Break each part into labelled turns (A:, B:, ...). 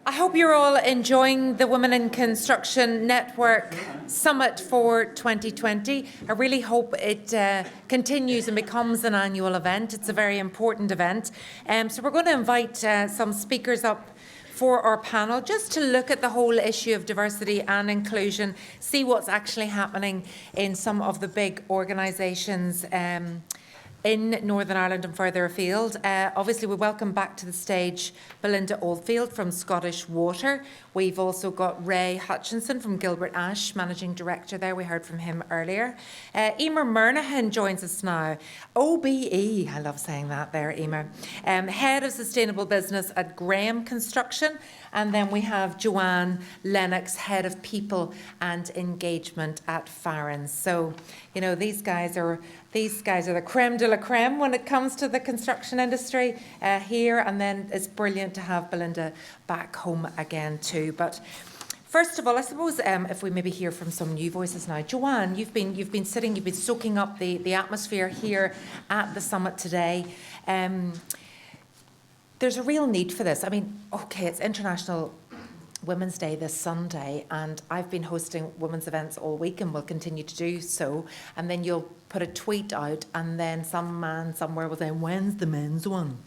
A: I hope you're all enjoying the Women in Construction Network Summit for 2020. I really hope it continues and becomes an annual event. It's a very important event. So we're going to invite some speakers up for our panel just to look at the whole issue of diversity and inclusion, see what's actually happening in some of the big organisations in Northern Ireland and further afield. Obviously, we welcome back to the stage Belinda Oldfield from Scottish Water. We've also got Ray Hutchinson from Gilbert-Ash, Managing Director there. We heard from him earlier. Emer Murnaghan joins us now. OBE, I love saying that there, Emer. Head of Sustainable Business at Graham Construction. And then we have Joanne, Lennox, Head of People and Engagement at Farrans. So, you know, these guys are the creme de la creme when it comes to the construction industry here. And then it's brilliant to have Belinda back home again too. But first of all, I suppose if we maybe hear from some new voices now. Joanne, you've been soaking up the atmosphere here at the summit today. There's a real need for this. I mean, okay, it's International Women's Day this Sunday, and I've been hosting women's events all week and will continue to do so. And then you'll put a tweet out, and then some man somewhere will say, "When's the men's one?"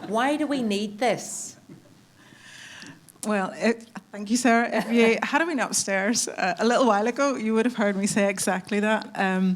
A: Why do we need this?
B: Well, thank you, Sarah. If you had been upstairs a little while ago, you would have heard me say exactly that.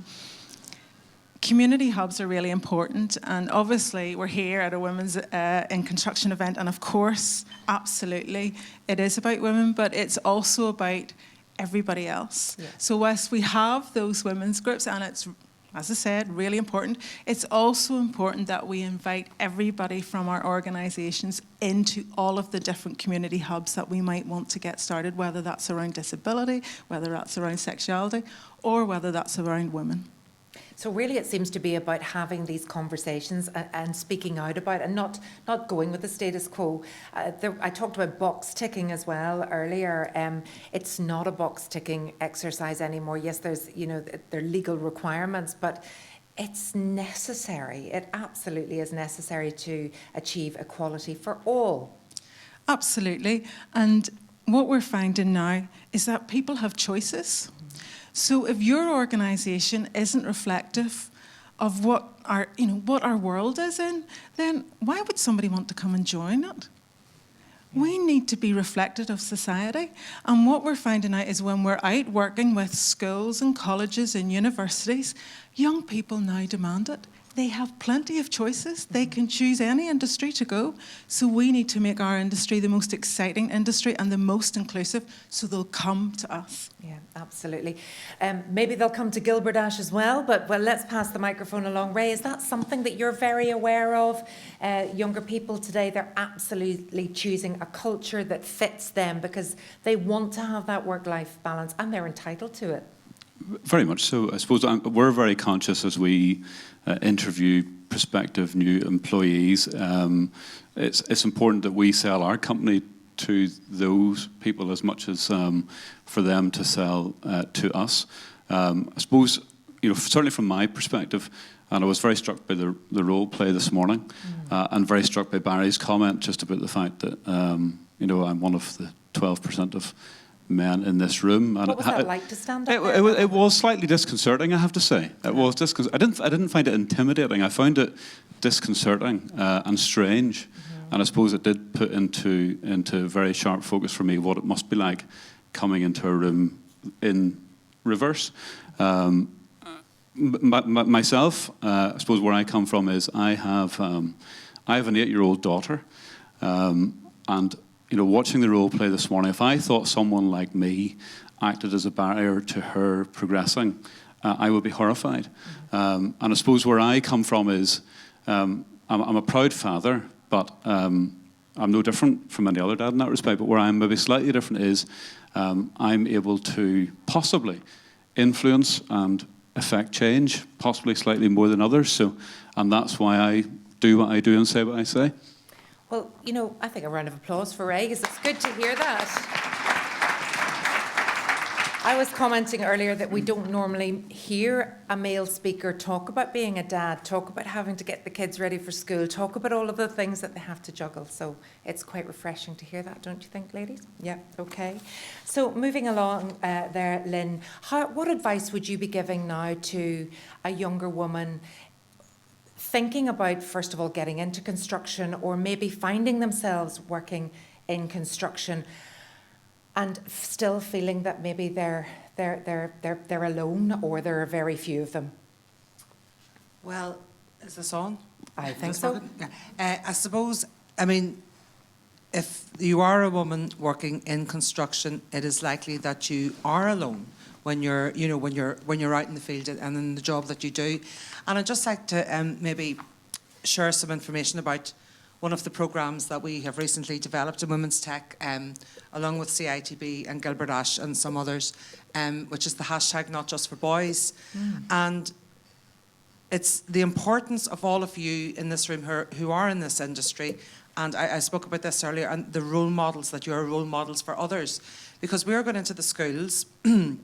B: Community hubs are really important, and obviously we're here at a Women's in Construction event, and of course, absolutely, it is about women, but it's also about everybody else. Yeah. So whilst we have those women's groups, and it's, as I said, really important, it's also important that we invite everybody from our organisations into all of the different community hubs that we might want to get started, whether that's around disability, whether that's around sexuality, or whether that's around women.
A: So really it seems to be about having these conversations and speaking out about it and not going with the status quo. I talked about box ticking as well earlier. It's not a box ticking exercise anymore. Yes, there's, there are legal requirements, but it's necessary. It absolutely is necessary to achieve equality for all.
B: Absolutely. And what we're finding now is that people have choices. So if your organisation isn't reflective of what our world is in, then why would somebody want to come and join it? We need to be reflective of society. And what we're finding out is when we're out working with schools and colleges and universities, young people now demand it. They have plenty of choices. They can choose any industry to go. So we need to make our industry the most exciting industry and the most inclusive, so they'll come to us.
A: Yeah, absolutely. Maybe they'll come to Gilbert-Ash as well, but let's pass the microphone along. Ray, is that something that you're very aware of? Younger people today, they're absolutely choosing a culture that fits them because they want to have that work-life balance and they're entitled to it.
C: Very much so. I suppose we're very conscious as we interview prospective new employees. It's important that we sell our company to those people as much as for them to sell to us. I suppose, certainly from my perspective, and I was very struck by the role play this morning, and very struck by Barry's comment just about the fact that I'm one of the 12% of men in this room. And
A: what was that like to stand up there?
C: It was slightly disconcerting, I have to say. It was disconcerting. I didn't find it intimidating. I found it disconcerting and strange. Mm-hmm. And I suppose it did put into very sharp focus for me what it must be like coming into a room in reverse. Myself, I suppose where I come from is I have an 8-year-old daughter, and watching the role play this morning, if I thought someone like me acted as a barrier to her progressing, I would be horrified. And I suppose where I come from is I'm a proud father, but I'm no different from any other dad in that respect. But where I'm maybe slightly different is I'm able to possibly influence and affect change, possibly slightly more than others. And that's why I do what I do and say what I say.
A: Well, I think a round of applause for Ray, because it's good to hear that. I was commenting earlier that we don't normally hear a male speaker talk about being a dad, talk about having to get the kids ready for school, talk about all of the things that they have to juggle. So it's quite refreshing to hear that, don't you think, ladies? Yeah, okay. So moving along there, Lynn, what advice would you be giving now to a younger woman thinking about, first of all, getting into construction, or maybe finding themselves working in construction and still feeling that maybe they're alone, or there are very few of them?
D: Well, is this on?
A: I think so.
D: Yeah. I suppose, I mean, if you are a woman working in construction, it is likely that you are alone when you're, you know, when you're out in the field and in the job that you do. And I'd just like to maybe share some information about one of the programmes that we have recently developed in Women's Tech, along with CITB and Gilbert-Ash and some others, which is the hashtag Not Just for Boys. And it's the importance of all of you in this room who are in this industry, and I spoke about this earlier, and the role models, that you're role models for others. Because we're going into the schools, and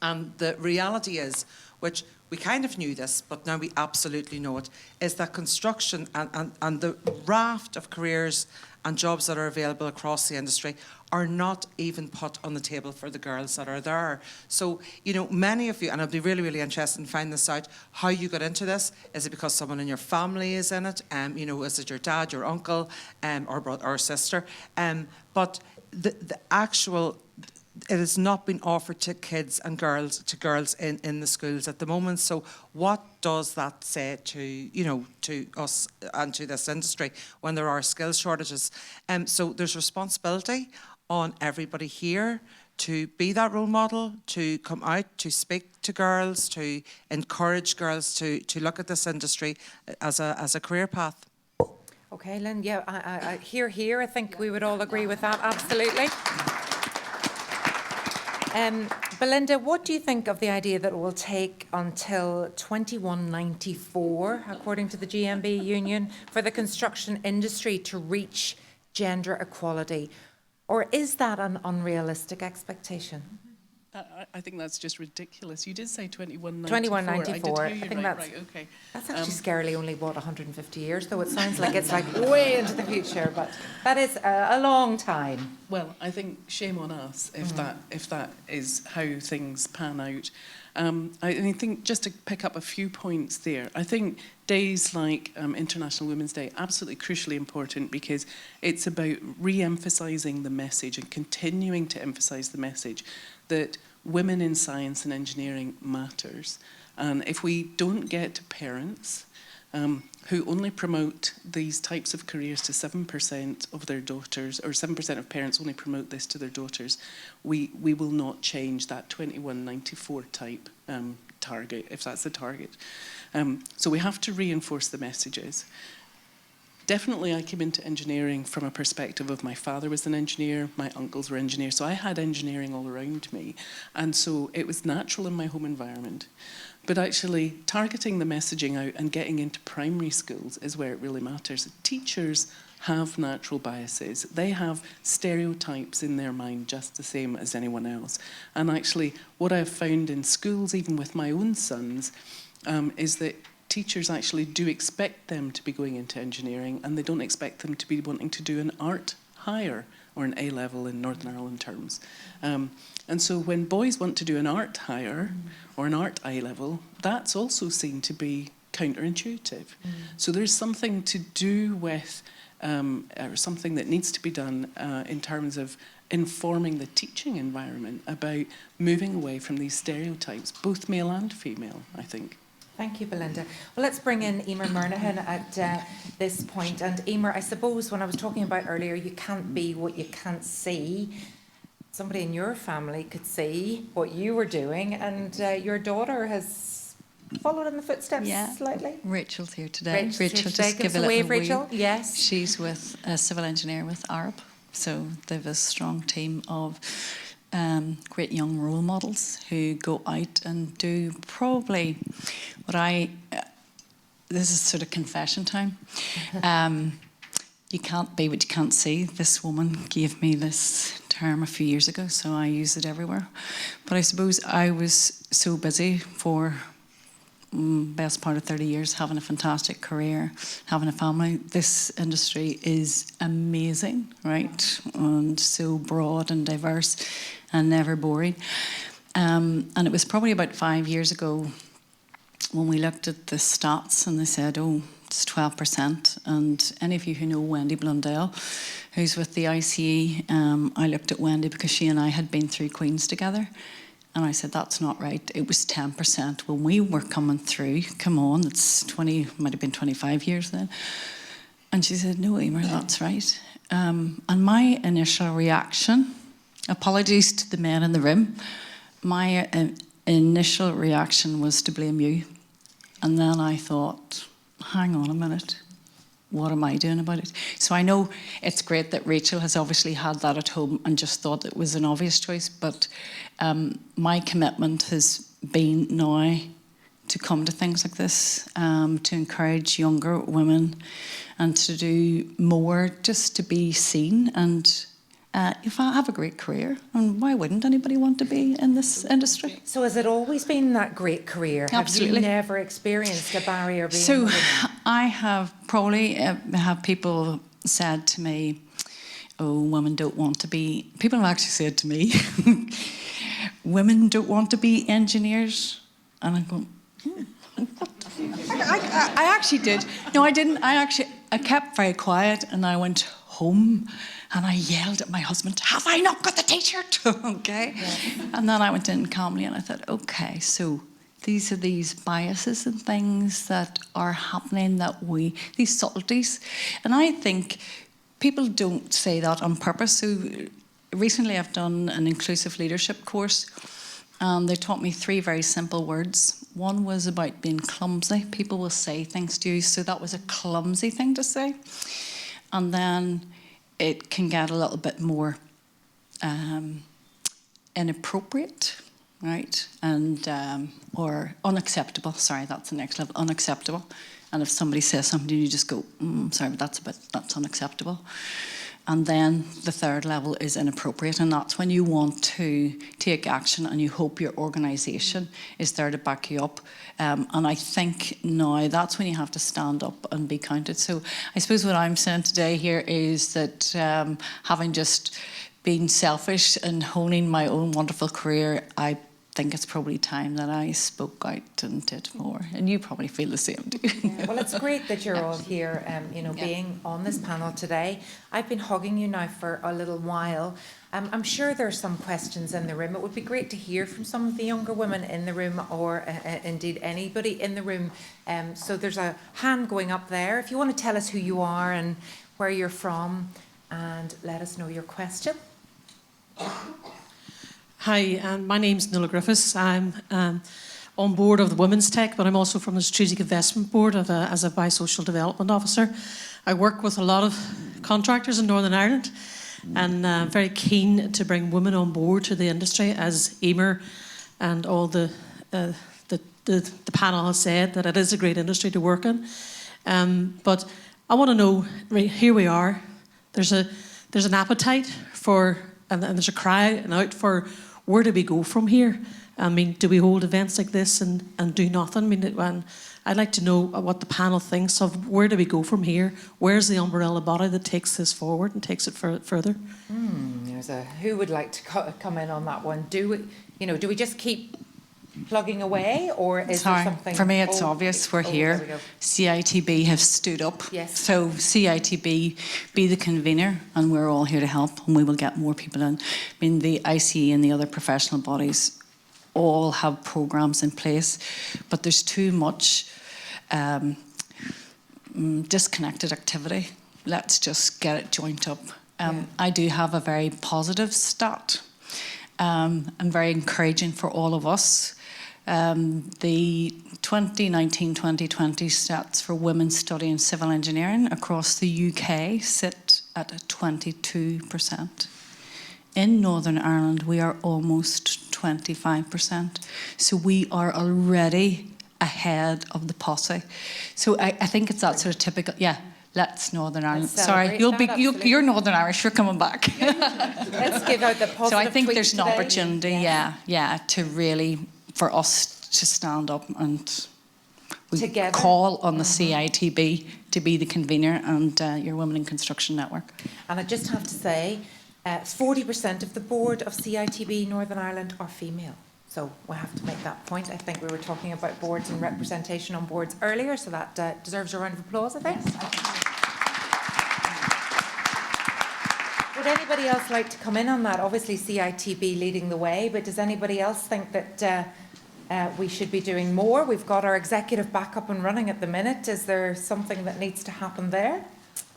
D: the reality is, which we kind of knew this, but now we absolutely know it, is that construction and the raft of careers and jobs that are available across the industry are not even put on the table for the girls that are there. So, you know, many of you, and I'd be really, really interested in finding this out, how you got into this. Is it because someone in your family is in it? You know, is it your dad, your uncle, or brother or sister? But the actual, it has not been offered to kids and girls, in the schools at the moment. So what does that say to, you know, to us and to this industry when there are skill shortages? So there's responsibility on everybody here to be that role model, to come out, to speak to girls, to encourage girls to look at this industry as a career path.
A: Okay, Lynn, yeah, I hear. I think we would all agree with that, absolutely. Belinda, what do you think of the idea that it will take until 2194, according to the GMB union, for the construction industry to reach gender equality? Or is that an unrealistic expectation?
E: I think that's just ridiculous. You did say 2194.
A: 2194.
E: I think
A: that's
E: right. Okay.
A: That's actually scarily only, 150 years, though it sounds like it's like way into the future, but that is a long time.
E: Well, I think shame on us if that is how things pan out. I think just to pick up a few points there, I think days like International Women's Day, absolutely crucially important, because it's about re-emphasising the message and continuing to emphasise the message that women in science and engineering matters. And if we don't get parents who only promote these types of careers to 7% of their daughters, or 7% of parents only promote this to their daughters, we will not change that 2194 type target, if that's the target. So we have to reinforce the messages. Definitely, I came into engineering from a perspective of my father was an engineer, my uncles were engineers, so I had engineering all around me. And so it was natural in my home environment. But actually, targeting the messaging out and getting into primary schools is where it really matters. Teachers have natural biases. They have stereotypes in their mind just the same as anyone else. And actually, what I've found in schools, even with my own sons, is that teachers actually do expect them to be going into engineering, and they don't expect them to be wanting to do an art higher or an A-level in Northern Ireland terms. And so when boys want to do an art higher or an art A-level, that's also seen to be counterintuitive. So there's something to do with, or something that needs to be done in terms of informing the teaching environment about moving away from these stereotypes, both male and female, I think.
A: Thank you, Belinda. Well, let's bring in Emer Murnaghan at this point. And Emer, I suppose when I was talking about earlier, you can't be what you can't see. Somebody in your family could see what you were doing, and your daughter has followed in the footsteps slightly.
F: Rachel's here today.
A: Rachel, just give us a wave, Rachel. Yes.
F: She's with a civil engineer with ARB, so they have a strong team of great young role models who go out and do probably what this is sort of confession time. You can't be what you can't see. This woman gave me this term a few years ago, so I use it everywhere. But I suppose I was so busy for best part of 30 years, having a fantastic career, having a family. This industry is amazing, right? And so broad and diverse and never boring. And it was probably about 5 years ago when we looked at the stats and they said, oh, it's 12%. And any of you who know Wendy Blundell, who's with the ICE, I looked at Wendy because she and I had been through Queen's together. And I said, that's not right. It was 10% when we were coming through. Come on, it's 20, might have been 25 years then. And she said, no, Emer, that's right. And my initial reaction, apologies to the men in the room, my initial reaction was to blame you. And then I thought, hang on a minute. What am I doing about it? So I know it's great that Rachel has obviously had that at home and just thought it was an obvious choice, but my commitment has been now to come to things like this, to encourage younger women and to do more just to be seen. And if I have a great career, and why wouldn't anybody want to be in this industry?
A: So has it always been that great career?
F: Absolutely.
A: Have you never experienced a barrier being
F: So
A: a woman?
F: I have probably have people said to me, oh, women don't want to be, people have actually said to me, women don't want to be engineers. And I go, I actually did. No, I didn't. I kept very quiet and I went home and I yelled at my husband, have I not got the t-shirt? Okay. Yeah. And then I went in calmly and I thought, okay, so these are these biases and things that are happening these subtleties. And I think people don't say that on purpose. So recently I've done an inclusive leadership course. They taught me 3 very simple words. One was about being clumsy. People will say things to you, so that was a clumsy thing to say. And then it can get a little bit more inappropriate, right? And or unacceptable. Sorry, that's the next level. Unacceptable. And if somebody says something, you just go, sorry, but that's unacceptable. And then the third level is inappropriate, and that's when you want to take action and you hope your organisation is there to back you up. And I think now that's when you have to stand up and be counted. So I suppose what I'm saying today here is that having just been selfish and honing my own wonderful career, I think it's probably time that I spoke out and did more. And you probably feel the same, do you?
A: Yeah, well, it's great that you're all here, being on this panel today. I've been hugging you now for a little while. I'm sure there's some questions in the room. It would be great to hear from some of the younger women in the room, or indeed anybody in the room. So there's a hand going up there. If you want to tell us who you are and where you're from, and let us know your question.
G: Hi, my name's Nuala Griffiths. I'm on board of the Women's Tech, but I'm also from the Strategic Investment Board as a Biosocial Development Officer. I work with a lot of contractors in Northern Ireland, and I'm very keen to bring women on board to the industry, as Emer and all the panel has said, that it is a great industry to work in. But I want to know, here we are, there's an appetite for, and there's a cry out for, where do we go from here? I mean, do we hold events like this and do nothing? I mean, I'd like to know what the panel thinks of, where do we go from here? Where's the umbrella body that takes this forward and takes it further?
A: Who would like to come in on that one? Do we just keep plugging away, or is there something?
F: For me, it's obvious. We're here.
A: We
F: CITB have stood up.
A: Yes.
F: So CITB, be the convener, and we're all here to help, and we will get more people in. I mean, the ICE and the other professional bodies all have programmes in place, but there's too much disconnected activity. Let's just get it joined up. I do have a very positive stat and very encouraging for all of us. The 2019-2020 stats for women studying civil engineering across the UK sit at 22%. In Northern Ireland, we are almost 25%. So we are already ahead of the posse. So I think it's that sort of typical, let's Northern Ireland.
A: Let's
F: Sorry,
A: celebrate that,
F: you're Northern Irish. You're coming back.
A: Let's give out the positive
F: So I think
A: tweet
F: there's an
A: today.
F: opportunity, yeah, to really, for us to stand up and we
A: Together.
F: call on the CITB to be the convener and your Women in Construction Network.
A: And I just have to say, 40% of the board of CITB Northern Ireland are female. So we have to make that point. I think we were talking about boards and representation on boards earlier, so that deserves a round of applause, I think. Would anybody else like to come in on that? Obviously CITB leading the way, but does anybody else think that we should be doing more? We've got our executive back up and running at the minute. Is there something that needs to happen there?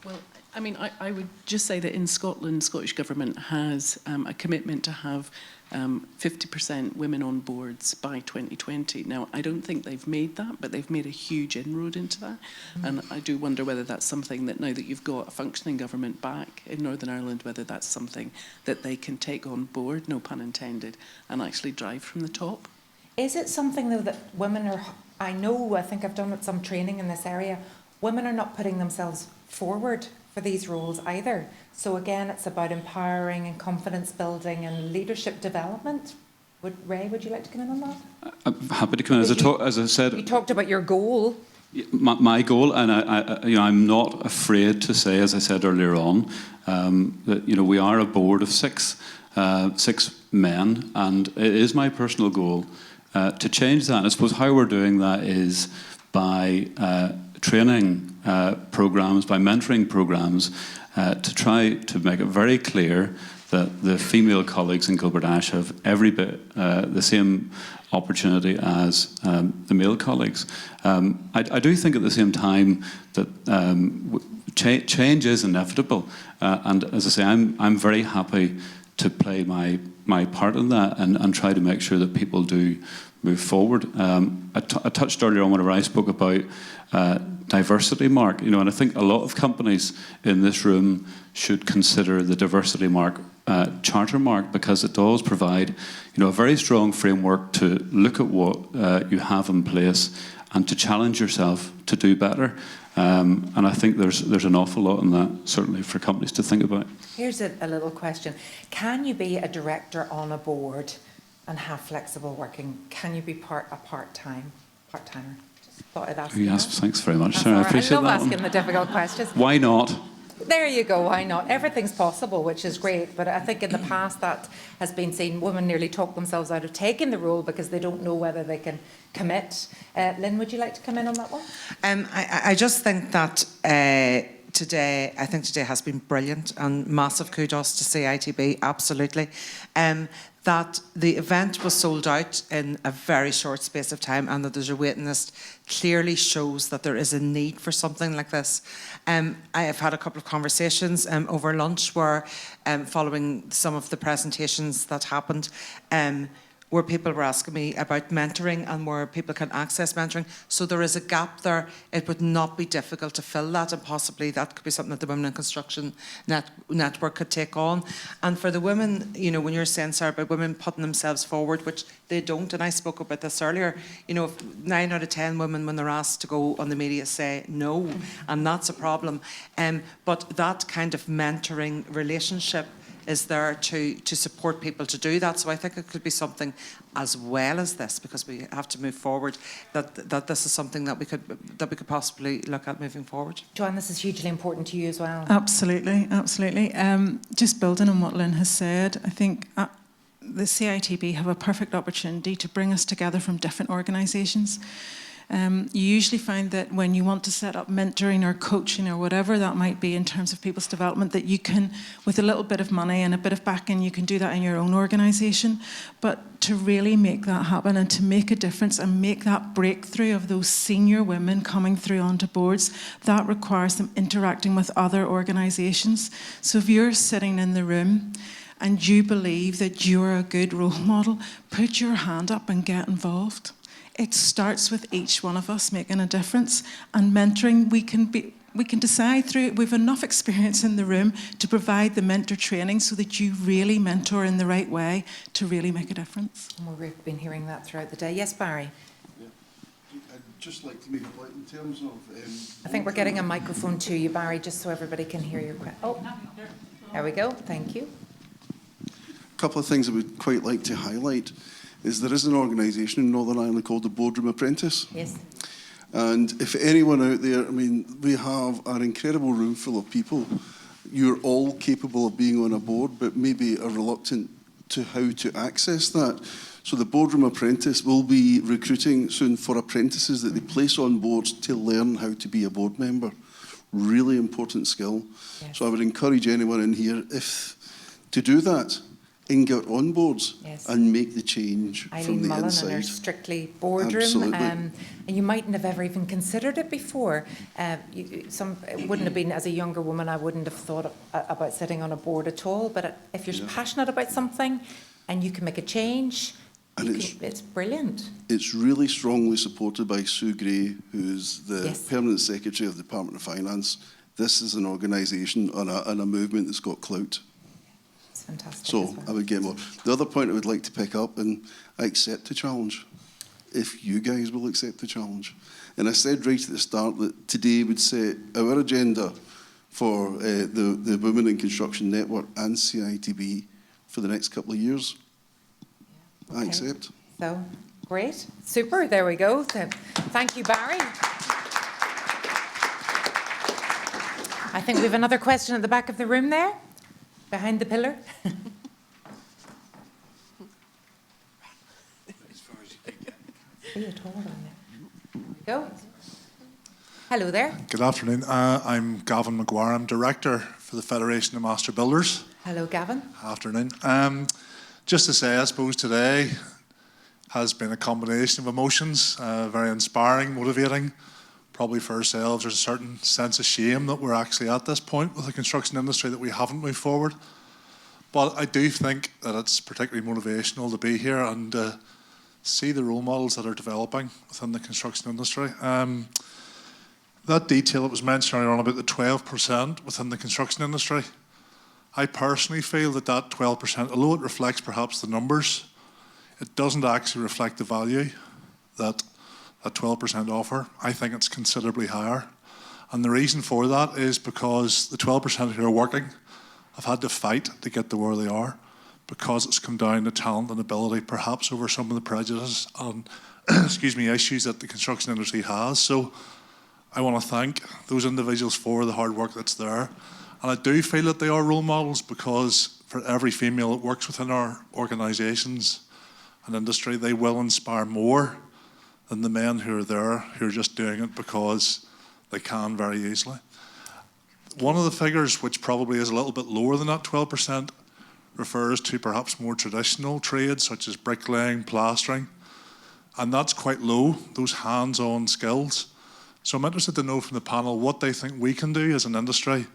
E: Well, I mean, I would just say that in Scotland, Scottish Government has a commitment to have 50% women on boards by 2020. Now, I don't think they've made that, but they've made a huge inroad into that. And I do wonder whether that's something that, now that you've got a functioning government back in Northern Ireland, whether that's something that they can take on board, no pun intended, and actually drive from the top.
A: Is it something, though, that women are, I think I've done some training in this area, women are not putting themselves forward for these roles either. So again, it's about empowering and confidence building and leadership development. Ray, would you like to come in on that?
C: I'm happy to come in. As I said,
A: You talked about your goal.
C: my goal, and I'm not afraid to say, as I said earlier on, that we are a board of six men, and it is my personal goal to change that. And I suppose how we're doing that is by training programs, by mentoring programs, to try to make it very clear that the female colleagues in Gilbert-Ash have every bit the same opportunity as the male colleagues. I do think at the same time that change is inevitable, and as I say, I'm very happy to play my part in that and try to make sure that people do move forward. I touched earlier on whenever I spoke about diversity mark, and I think a lot of companies in this room should consider the diversity mark charter mark, because it does provide a very strong framework to look at what you have in place and to challenge yourself to do better. And I think there's an awful lot in that, certainly for companies to think about.
A: Here's a little question. Can you be a director on a board and have flexible working? Can you be a part-timer? Just thought I'd ask you that.
C: Yes, thanks very much,
A: That's
C: Sarah.
A: all
C: I
A: right.
C: appreciate
A: I love
C: that
A: asking
C: one.
A: the difficult questions.
C: Why not?
A: There you go, why not? Everything's possible, which is great, but I think in the past that has been seen. Women nearly talk themselves out of taking the role because they don't know whether they can commit. Lynn, would you like to come in on that one?
D: I just think that today has been brilliant, and massive kudos to CITB, absolutely. That the event was sold out in a very short space of time, and that there's a waiting list clearly shows that there is a need for something like this. I have had a couple of conversations over lunch where, following some of the presentations that happened, where people were asking me about mentoring and where people can access mentoring. So there is a gap there. It would not be difficult to fill that, and possibly that could be something that the Women in Construction Network could take on. And for the women, when you're saying, Sarah, about women putting themselves forward, which they don't, and I spoke about this earlier, 9 out of 10 women, when they're asked to go on the media, say no, and that's a problem. But that kind of mentoring relationship is there to support people to do that. So I think it could be something as well as this, because we have to move forward, that this is something that we could possibly look at moving forward.
A: Joanne, this is hugely important to you as well.
B: Absolutely. Just building on what Lynn has said, I think the CITB have a perfect opportunity to bring us together from different organisations. You usually find that when you want to set up mentoring or coaching or whatever that might be in terms of people's development, that you can, with a little bit of money and a bit of backing, you can do that in your own organisation. But to really make that happen and to make a difference and make that breakthrough of those senior women coming through onto boards, that requires them interacting with other organisations. So if you're sitting in the room and you believe that you're a good role model, put your hand up and get involved. It starts with each one of us making a difference, and mentoring, we can decide through it. We've enough experience in the room to provide the mentor training so that you really mentor in the right way to really make a difference.
A: And we've been hearing that throughout the day. Yes, Barry?
H: just like to make a point in terms of...
A: I think we're getting a microphone to you, Barry, just so everybody can hear your question. Oh, there we go. Thank you.
H: A couple of things I would quite like to highlight is there is an organisation in Northern Ireland called the Boardroom Apprentice.
A: Yes.
H: And if anyone out there, I mean, we have an incredible room full of people. You're all capable of being on a board, but maybe are reluctant to how to access that. So the Boardroom Apprentice will be recruiting soon for apprentices that they place on boards to learn how to be a board member. Really important skill.
A: Yes.
H: So I would encourage anyone in here to do that and get on boards and make the change from the inside.
A: And her Strictly Boardroom.
H: Absolutely.
A: And you mightn't have ever even considered it before. It wouldn't have been, as a younger woman, I wouldn't have thought about sitting on a board at all. But if you're passionate about something and you can make a change, it's brilliant.
H: It's really strongly supported by Sue Gray, who's the Permanent Secretary of the Department of Finance. This is an organisation and a movement that's got clout.
A: It's fantastic.
H: So I would get more. The other point I would like to pick up, and I accept the challenge, if you guys will accept the challenge. And I said right at the start that today would set our agenda for the Women in Construction Network and CITB for the next couple of years. Yeah. I accept.
A: So, great. Super. There we go. So, thank you, Barry. I think we have another question at the back of the room there. Behind the pillar. Go. Hello there.
I: Good afternoon. I'm Gavin McGuire. I'm Director for the Federation of Master Builders.
A: Hello, Gavin.
I: Afternoon. Just to say, I suppose today has been a combination of emotions, very inspiring, motivating. Probably for ourselves, there's a certain sense of shame that we're actually at this point with the construction industry that we haven't moved forward. But I do think that it's particularly motivational to be here and see the role models that are developing within the construction industry. That detail that was mentioned earlier on about the 12% within the construction industry, I personally feel that 12%, although it reflects perhaps the numbers, it doesn't actually reflect the value that 12% offer. I think it's considerably higher. And the reason for that is because the 12% who are working have had to fight to get to where they are, because it's come down to talent and ability, perhaps over some of the prejudice and issues that the construction industry has. So I want to thank those individuals for the hard work that's there. And I do feel that they are role models, because for every female that works within our organisations and industry, they will inspire more than the men who are there, who are just doing it because they can very easily. One of the figures, which probably is a little bit lower than that 12%, refers to perhaps more traditional trades such as bricklaying, plastering, and that's quite low, those hands-on skills. So I'm interested to know from the panel what they think we can do as an industry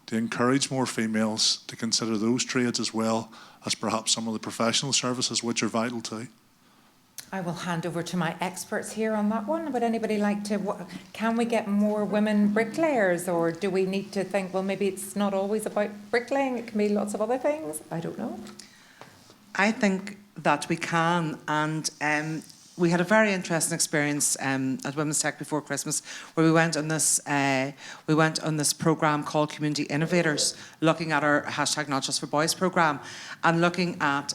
I: to encourage more females to consider those trades as well as perhaps some of the professional services, which are vital too.
A: I will hand over to my experts here on that one. Would anybody like to, can we get more women bricklayers, or do we need to think, well, maybe it's not always about bricklaying, it can be lots of other things? I don't know.
D: I think that we can, and we had a very interesting experience at Women's Tech before Christmas, where we went on this programme called Community Innovators, looking at our #NotJustForBoys programme, and looking at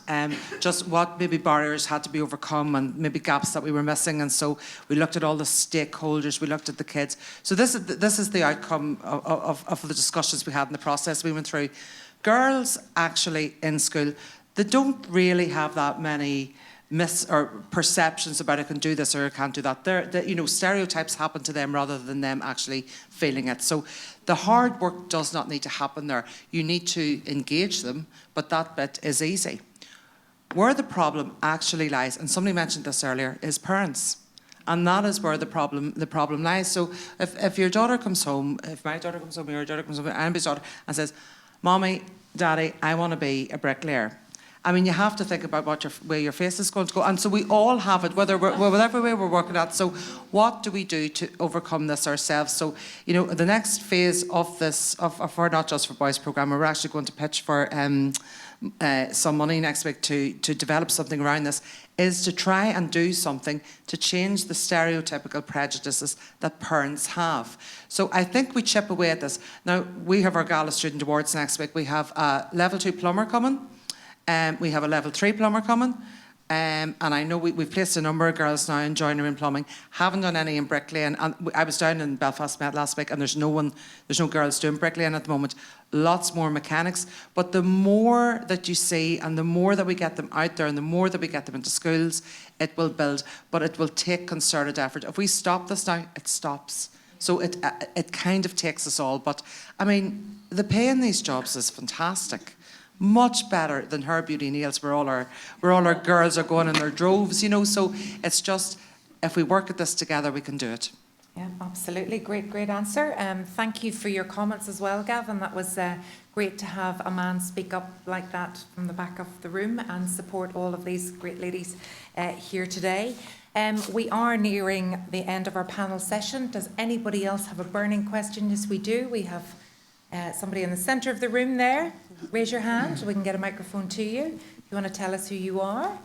D: just what maybe barriers had to be overcome and maybe gaps that we were missing. And so we looked at all the stakeholders, we looked at the kids. So this is the outcome of the discussions we had in the process we went through. Girls actually in school, they don't really have that many perceptions about I can do this or I can't do that. Stereotypes happen to them rather than them actually feeling it. So the hard work does not need to happen there. You need to engage them, but that bit is easy. Where the problem actually lies, and somebody mentioned this earlier, is parents. And that is where the problem lies. So if your daughter comes home, if my daughter comes home, your daughter comes home, anybody's daughter, and says, "Mommy, Daddy, I want to be a bricklayer." I mean, you have to think about where your face is going to go. And so we all have it, whatever way we're working at. So what do we do to overcome this ourselves? So, the next phase of this, of our Not Just for Boys programme, we're actually going to pitch for some money next week to develop something around this, is to try and do something to change the stereotypical prejudices that parents have. So I think we chip away at this. Now, we have our Gala Student Awards next week. We have a Level 2 plumber coming. We have a Level 3 plumber coming. And I know we've placed a number of girls now in joinery and plumbing. Haven't done any in bricklaying. And I was down in Belfast Met last week, and there's no girls doing bricklaying at the moment. Lots more mechanics. But the more that you see, and the more that we get them out there, and the more that we get them into schools, it will build. But it will take concerted effort. If we stop this now, it stops. So it kind of takes us all. But I mean, the pay in these jobs is fantastic. Much better than hair, beauty, nails, where all our girls are going in their droves, you know. So it's just, if we work at this together, we can do it.
A: Yeah, absolutely. Great answer. Thank you for your comments as well, Gavin. That was great to have a man speak up like that from the back of the room and support all of these great ladies here today. We are nearing the end of our panel session. Does anybody else have a burning question? Yes, we do. We have somebody in the centre of the room there. Raise your hand so we can get a microphone to you. If you want to tell us who you are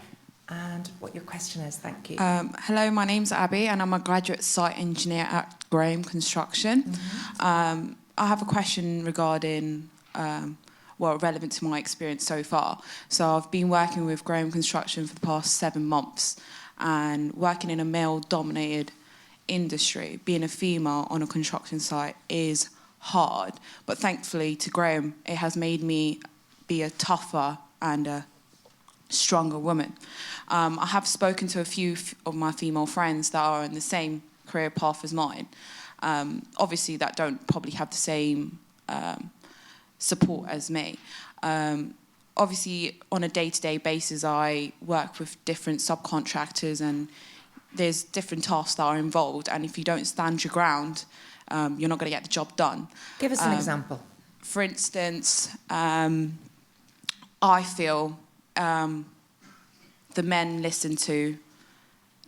A: and what your question is. Thank you.
J: Hello, my name's Abby and I'm a graduate site engineer at Graham Construction. I have a question regarding, relevant to my experience so far. So I've been working with Graham Construction for the past 7 months, and working in a male-dominated industry, being a female on a construction site is hard, but thankfully to Graham, it has made me be a tougher and a stronger woman. I have spoken to a few of my female friends that are in the same career path as mine. Obviously, that don't probably have the same support as me. Obviously, on a day-to-day basis, I work with different subcontractors, and there's different tasks that are involved, and if you don't stand your ground, you're not going to get the job done.
A: Give us an example.
J: For instance, I feel the men listen to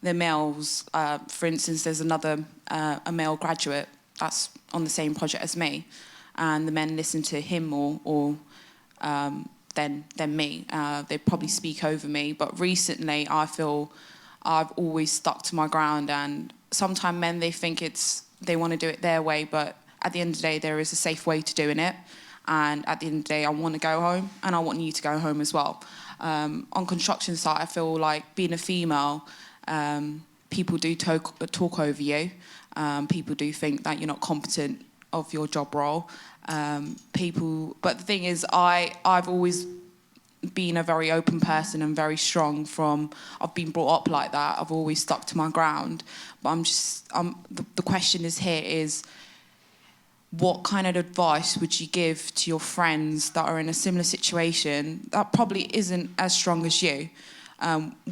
J: the males. For instance, there's a male graduate that's on the same project as me, and the men listen to him more than me. They probably speak over me, but recently I feel I've always stuck to my ground, and sometimes men, they think they want to do it their way, but at the end of the day, there is a safe way to doing it. And at the end of the day, I want to go home, and I want you to go home as well. On construction site, I feel like being a female, people do talk over you. People do think that you're not competent of your job role. But the thing is, I've always been a very open person and very strong. I've been brought up like that. I've always stuck to my ground. But the question is what kind of advice would you give to your friends that are in a similar situation that probably isn't as strong as you?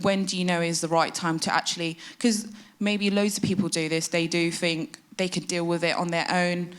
J: When do you know is the right time to actually, because maybe loads of people do this, they do think they could deal with it on their own,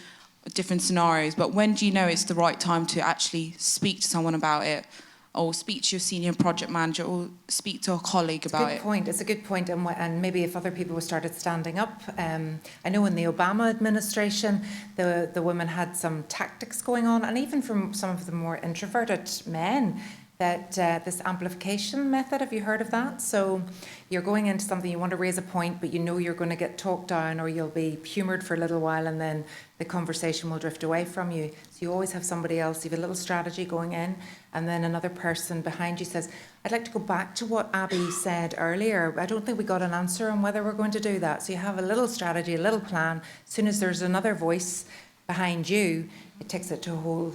J: different scenarios, but when do you know it's the right time to actually speak to someone about it, or speak to your senior project manager, or speak to a colleague about it?
A: It's a good point, and maybe if other people started standing up. I know in the Obama administration, the women had some tactics going on, and even from some of the more introverted men, that this amplification method, have you heard of that? So you're going into something, you want to raise a point, but you know you're going to get talked down, or you'll be humoured for a little while, and then the conversation will drift away from you. So you always have somebody else, you have a little strategy going in, and then another person behind you says, I'd like to go back to what Abby said earlier. I don't think we got an answer on whether we're going to do that. So you have a little strategy, a little plan. As soon as there's another voice behind you, it takes it to a whole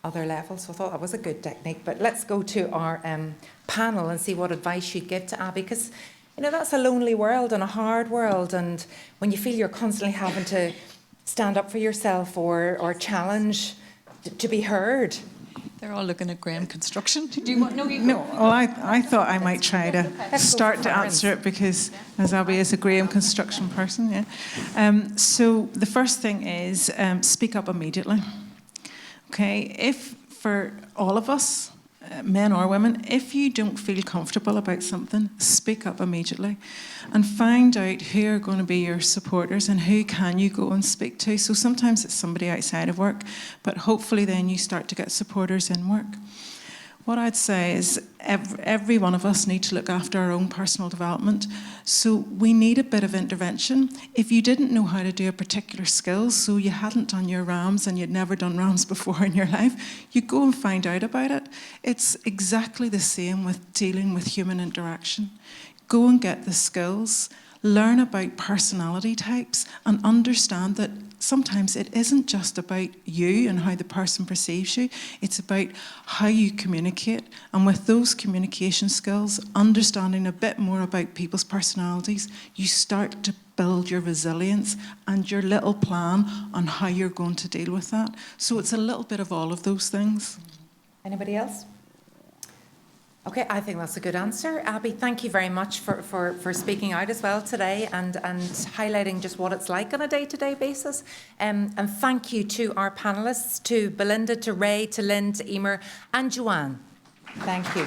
A: other level. So I thought that was a good technique. But let's go to our panel and see what advice you'd give to Abby, because that's a lonely world and a hard world, and when you feel you're constantly having to stand up for yourself or challenge to be heard.
F: They're all looking at Graham Construction. Do
B: you want? No. Well, I thought I might try to start to answer it, because as Abby is a Graham Construction person, yeah. So the first thing is speak up immediately. Okay, if for all of us, men or women, if you don't feel comfortable about something, speak up immediately and find out who are going to be your supporters and who can you go and speak to. So sometimes it's somebody outside of work, but hopefully then you start to get supporters in work. What I'd say is every one of us need to look after our own personal development. So we need a bit of intervention. If you didn't know how to do a particular skill, so you hadn't done your RAMs and you'd never done RAMs before in your life, you go and find out about it. It's exactly the same with dealing with human interaction. Go and get the skills, learn about personality types, and understand that sometimes it isn't just about you and how the person perceives you, it's about how you communicate. And with those communication skills, understanding a bit more about people's personalities, you start to build your resilience and your little plan on how you're going to deal with that. So it's a little bit of all of those things.
A: Anybody else? Okay, I think that's a good answer. Abby, thank you very much for speaking out as well today and highlighting just what it's like on a day-to-day basis. And thank you to our panellists, to Belinda, to Ray, to Lynn, to Emer and Joanne. Thank you.